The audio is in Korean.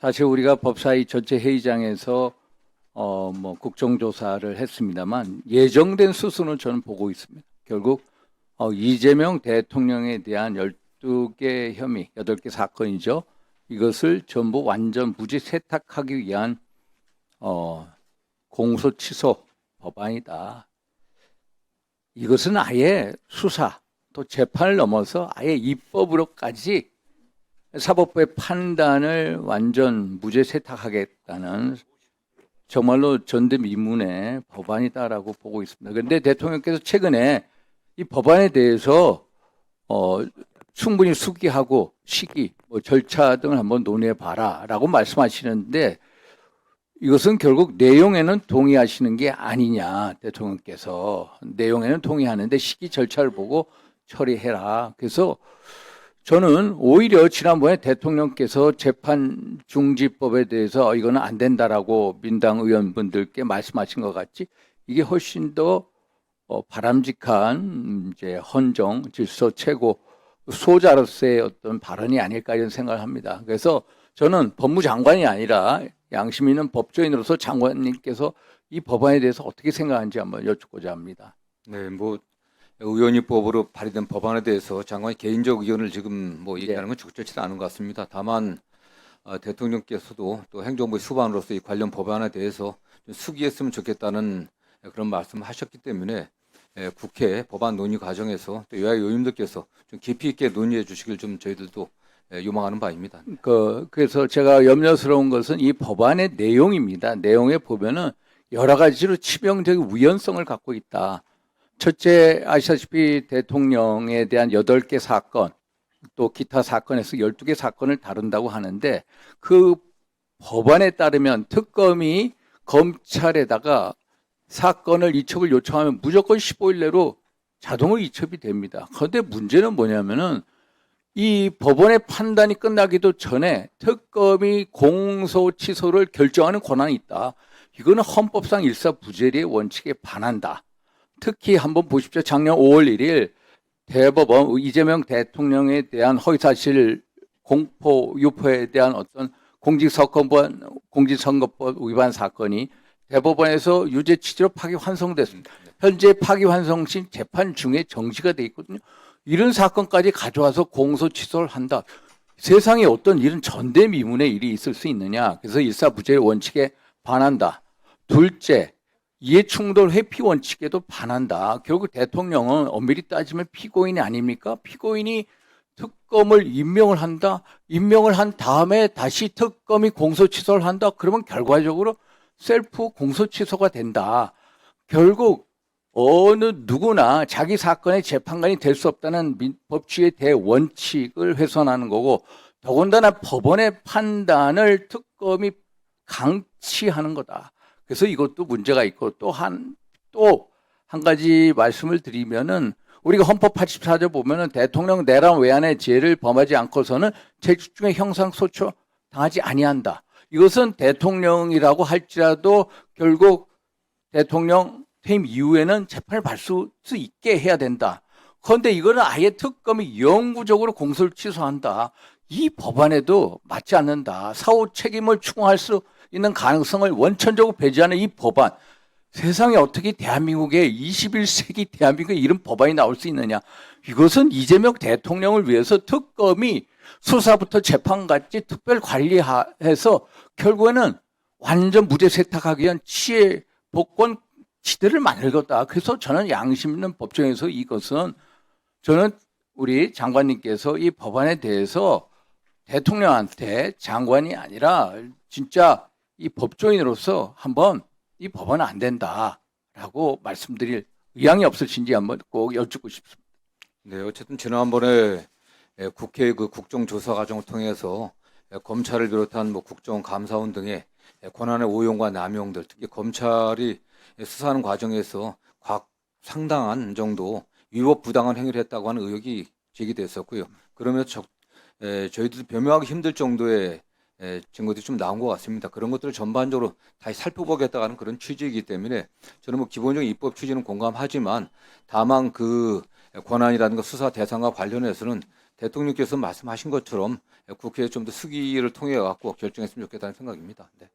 사실 우리가 법사위 전체 회의장에서 국정조사를 했습니다만 예정된 수순은 저는 보고 있습니다. 결국 이재명 대통령에 대한 12개 혐의, 8개 사건이죠. 이것을 전부 완전 무죄 세탁하기 위한 공소 취소 법안이다. 이것은 아예 수사 또 재판을 넘어서 아예 입법으로까지 사법부의 판단을 완전 무죄 세탁하겠다는 정말로 전대미문의 법안이다라고 보고 있습니다. 그런데 대통령께서 최근에 이 법안에 대해서 충분히 숙기하고 시기, 절차 등을 한번 논해봐라라고 말씀하시는데 이것은 결국 내용에는 동의하시는 게 아니냐, 대통령께서 내용에는 동의하는데 시기 절차를 보고 처리해라. 그래서 저는 오히려 지난번에 대통령께서 재판중지법에 대해서 이거는 안 된다라고 민당 의원분들께 말씀하신 것 같지, 이게 훨씬 더 바람직한 이제 헌정, 질서 최고 수호자로서의 어떤 발언이 아닐까 이런 생각을 합니다. 그래서 저는 법무장관이 아니라 양심 있는 법조인으로서 장관님께서 이 법안에 대해서 어떻게 생각하는지 한번 여쭙고자 합니다. 네, 의원입법으로 발의된 법안에 대해서 장관의 개인적 의견을 지금 얘기하는 건 적절치는 않은 것 같습니다. 다만 대통령께서도 또 행정부의 수반으로서 이 관련 법안에 대해서 좀 숙의했으면 좋겠다는 그런 말씀을 하셨기 때문에 국회 법안 논의 과정에서 또 여야 의원님들께서 좀 깊이 있게 논의해 주시길 좀 저희들도 요망하는 바입니다. 그래서 제가 염려스러운 것은 이 법안의 내용입니다. 내용에 보면은 여러 가지로 치명적인 우연성을 갖고 있다. 첫째, 아시다시피 대통령에 대한 8개 사건, 또 기타 사건에서 12개 사건을 다룬다고 하는데 그 법안에 따르면 특검이 검찰에다가 사건을 이첩을 요청하면 무조건 15일 내로 자동으로 이첩이 됩니다. 그런데 문제는 뭐냐면은 이 법원의 판단이 끝나기도 전에 특검이 공소 취소를 결정하는 권한이 있다. 이거는 헌법상 일사부재리의 원칙에 반한다. 특히 한번 보십시오. 작년 5월 1일 대법원 이재명 대통령에 대한 허위사실 공포 유포에 대한 어떤 공직선거법 위반 사건이 대법원에서 유죄 취지로 파기환송됐습니다. 현재 파기환송심 재판 중에 정지가 돼 있거든요. 이런 사건까지 가져와서 공소 취소를 한다. 세상에 어떤 이런 전대미문의 일이 있을 수 있느냐. 그래서 일사부재의 원칙에 반한다. 둘째, 이해충돌 회피 원칙에도 반한다. 결국 대통령은 엄밀히 따지면 피고인이 아닙니까? 피고인이 특검을 임명을 한다. 임명을 한 다음에 다시 특검이 공소 취소를 한다. 그러면 결과적으로 셀프 공소 취소가 된다. 결국 어느 누구나 자기 사건의 재판관이 될 수 없다는 법치의 대원칙을 훼손하는 거고, 더군다나 법원의 판단을 특검이 강치하는 거다. 그래서 이것도 문제가 있고, 또 한 가지 말씀을 드리면은 우리가 헌법 84조 보면은 대통령 내란 외환의 죄를 범하지 않고서는 재직 중에 형상소처 당하지 아니한다. 이것은 대통령이라고 할지라도 결국 대통령 퇴임 이후에는 재판을 받을 수 있게 해야 된다. 그런데 이거는 아예 특검이 영구적으로 공소를 취소한다. 이 법안에도 맞지 않는다. 사후 책임을 추궁할 수 있는 가능성을 원천적으로 배제하는 이 법안. 세상에 어떻게 대한민국에 21세기 대한민국에 이런 법안이 나올 수 있느냐. 이것은 이재명 대통령을 위해서 특검이 수사부터 재판까지 특별 관리해서 결국에는 완전 무죄 세탁하기 위한 치해 복권 시대를 만들겠다. 그래서 저는 양심 있는 법정에서 이것은 저는 우리 장관님께서 이 법안에 대해서 대통령한테 장관이 아니라 진짜 이 법조인으로서 한번 이 법안은 안 된다라고 말씀드릴 의향이 없으신지 한번 꼭 여쭙고 싶습니다. 네, 어쨌든 지난번에 국회 그 국정조사 과정을 통해서 검찰을 비롯한 국정감사원 등의 권한의 오용과 남용들, 특히 검찰이 수사하는 과정에서 상당한 정도 위법 부당한 행위를 했다고 하는 의혹이 제기됐었고요. 그러면서 저희들도 변명하기 힘들 정도의 증거들이 좀 나온 것 같습니다. 그런 것들을 전반적으로 다시 살펴보겠다는 그런 취지이기 때문에 저는 기본적인 입법 취지는 공감하지만 다만 그 권한이라든가 수사 대상과 관련해서는 대통령께서 말씀하신 것처럼 국회에 좀 더 수기를 통해 갖고 결정했으면 좋겠다는 생각입니다. 네.